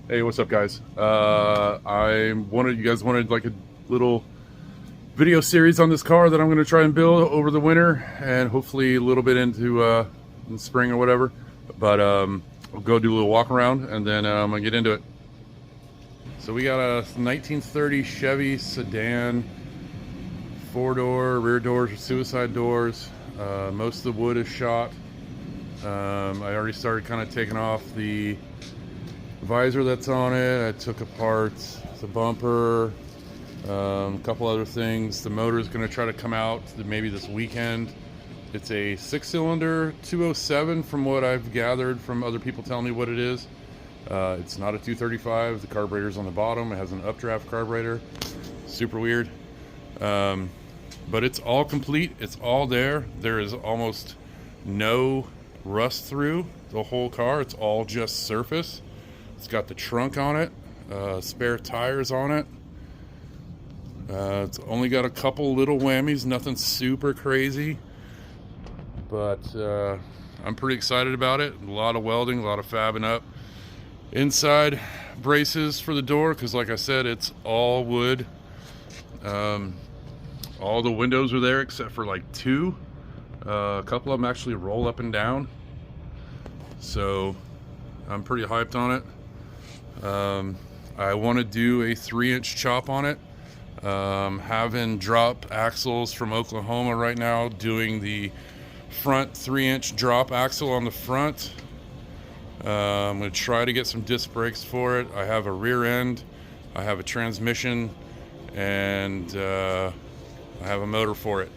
Hey, what's up, guys? You guys wanted like a little video series on this car that I'm going to try and build over the winter and hopefully a little bit into in spring or whatever. But I'll go do a little walk around and then I'm going to get into it. So we got a 1930 Chevy sedan, 4-door, rear doors, suicide doors. Most of the wood is shot. I already started kind of taking off the visor that's on it. I took apart the bumper, a couple other things. The motor is going to try to come out maybe this weekend. It's a 6-cylinder 207 from what I've gathered from other people telling me what it is. It's not a 235. The carburetor's on the bottom. It has an updraft carburetor. Super weird. But it's all complete. It's all there. There is almost no rust through the whole car. It's all just surface. It's got the trunk on it, spare tires on it. It's only got a couple little whammies, nothing super crazy, but I'm pretty excited about it. A lot of welding, a lot of fabbing up. Inside braces for the door, because like I said, it's all wood. All the windows are there except for like two. A couple of them actually roll up and down. So I'm pretty hyped on it. I want to do a 3-inch chop on it. Having drop axles from Oklahoma right now, doing the front 3-inch drop axle on the front. I'm going to try to get some disc brakes for it. I have a rear end, I have a transmission, and I have a motor for it.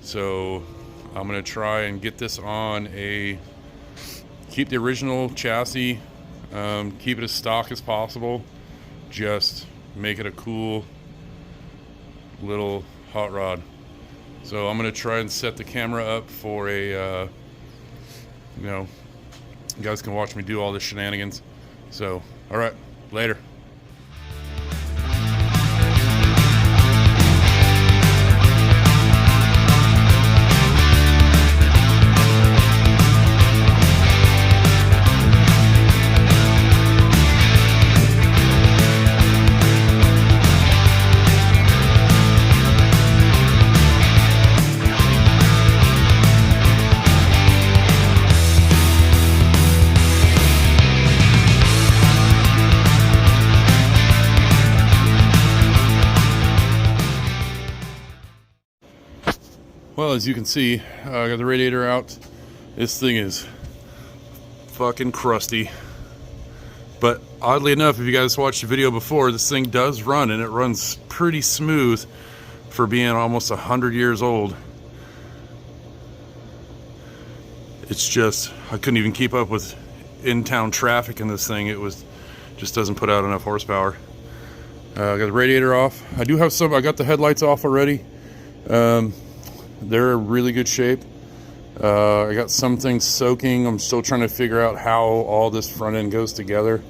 So I'm going to try and get this on keep the original chassis, keep it as stock as possible, just make it a cool little hot rod. So I'm going to try and set the camera up for you guys can watch me do all this shenanigans. So, all right, later. Well, as you can see, I got the radiator out. This thing is fucking crusty. But oddly enough, if you guys watched the video before, this thing does run, and it runs pretty smooth for being almost 100 years old. It's just, I couldn't even keep up with in-town traffic in this thing. It just doesn't put out enough horsepower. I got the radiator off. I got the headlights off already. They're in really good shape. I got some things soaking. I'm still trying to figure out how all this front end goes together.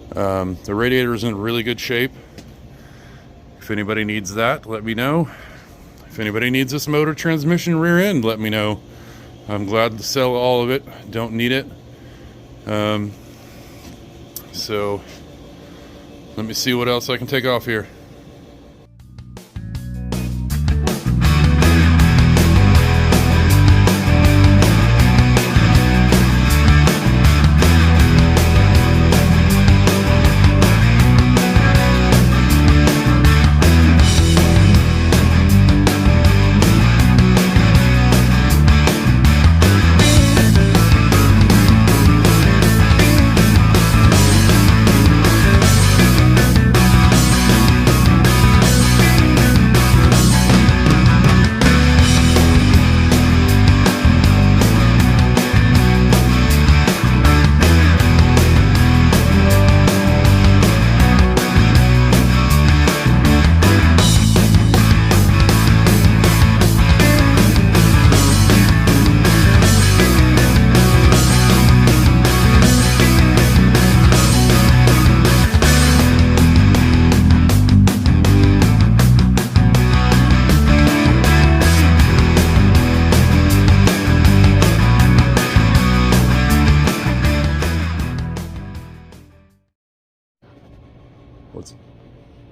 The radiator is in really good shape. If anybody needs that, let me know. If anybody needs this motor, transmission, rear end, let me know. I'm glad to sell all of it. Don't need it. So let me see what else I can take off here.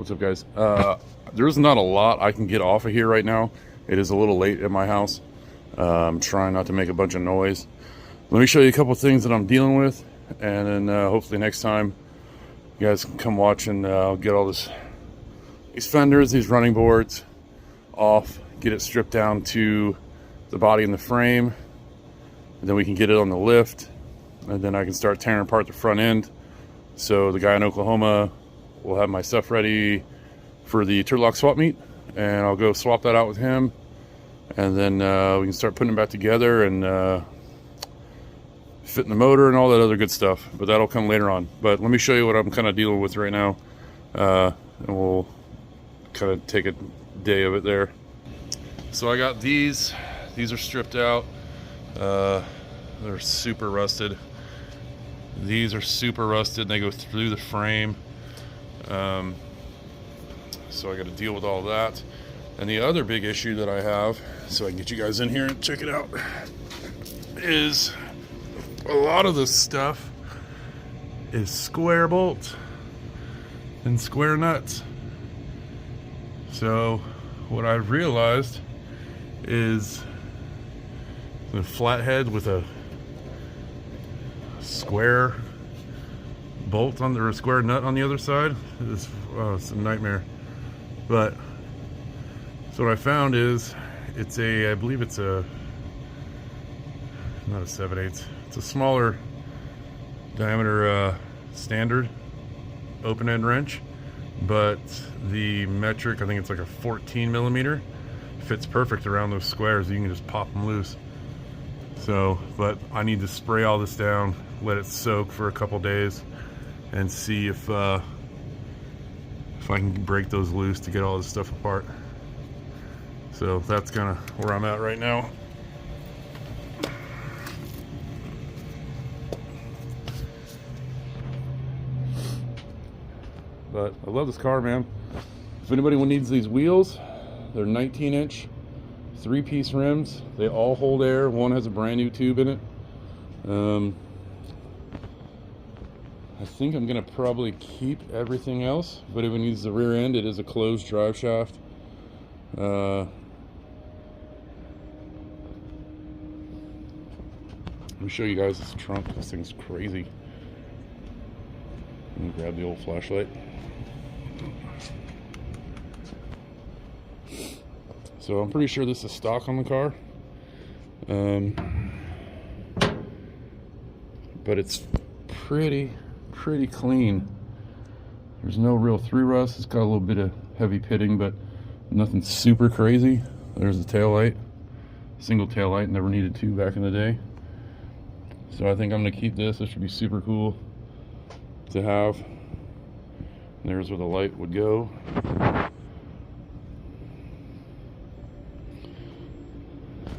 What's up, guys? There's not a lot I can get off of here right now. It is a little late at my house. I'm trying not to make a bunch of noise. Let me show you a couple things that I'm dealing with, and then hopefully next time you guys can come watch, and I'll get all these fenders, these running boards off, get it stripped down to the body and the frame, and then we can get it on the lift, and then I can start tearing apart the front end. So the guy in Oklahoma will have my stuff ready for the turlock swap meet, and I'll go swap that out with him, and then we can start putting it back together and fitting the motor and all that other good stuff. But that'll come later on. But let me show you what I'm kind of dealing with right now, and we'll kind of take a day of it there. So I got these are stripped out. They're super rusted. These are super rusted and they go through the frame. So I got to deal with all that. And the other big issue that I have, so I can get you guys in here and check it out, is a lot of this stuff is square bolts and square nuts. So what I've realized is the flathead with a square bolt on there, or a square nut on the other side, is it's a nightmare. But so what I found is it's a, I believe it's a, not a 7/8, it's a smaller diameter standard open end wrench, but the metric, I think it's like a 14 millimeter, fits perfect around those squares. You can just pop them loose. So, but I need to spray all this down, let it soak for a couple days, and see if I can break those loose to get all this stuff apart. So that's kind of where I'm at right now. But I love this car, man. If anybody needs these wheels, they're 19-inch, 3-piece rims. They all hold air. One has a brand new tube in it. I think I'm gonna probably keep everything else, but if it needs the rear end, it is a closed drive shaft. Let me show you guys this trunk. This thing's crazy. Let me grab the old flashlight. So I'm pretty sure this is stock on the car, but it's pretty clean. There's no real through rust. It's got a little bit of heavy pitting, but nothing super crazy. There's the tail light, single tail light, never needed two back in the day. So I think I'm gonna keep this. This should be super cool to have. And there's where the light would go.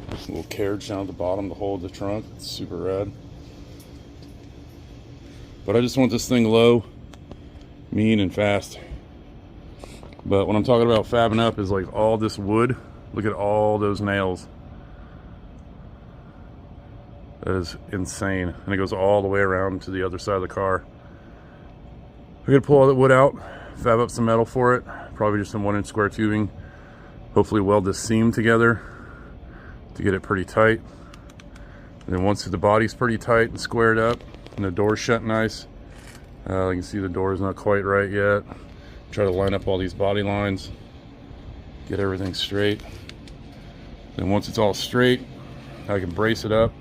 This little carriage down at the bottom to hold the trunk. It's super rad. But I just want this thing low, mean, and fast. But when I'm talking about fabbing up is like all this wood. Look at all those nails. That is insane. And it goes all the way around to the other side of the car. We're gonna pull all that wood out, fab up some metal for it. Probably just some 1-inch square tubing. Hopefully weld this seam together to get it pretty tight. And then once the body's pretty tight and squared up, and the door's shut nice, you can see the door's not quite right yet. Try to line up all these body lines, get everything straight. Then once it's all straight, I can brace it up.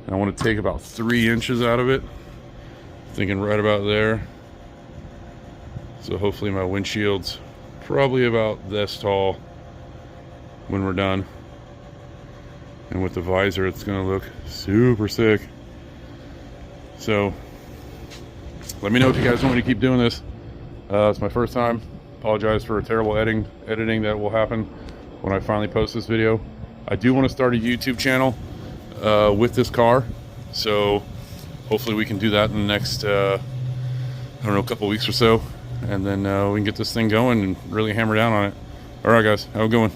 And I want to take about 3 inches out of it, thinking right about there. So hopefully my windshield's probably about this tall when we're done. And with the visor, it's gonna look super sick. So let me know if you guys want me to keep doing this. It's my first time. Apologize for a terrible editing that will happen when I finally post this video. I do want to start a YouTube channel with this car, so hopefully we can do that in the next I don't know, couple weeks or so, and then we can get this thing going and really hammer down on it. All right, guys, have a good one.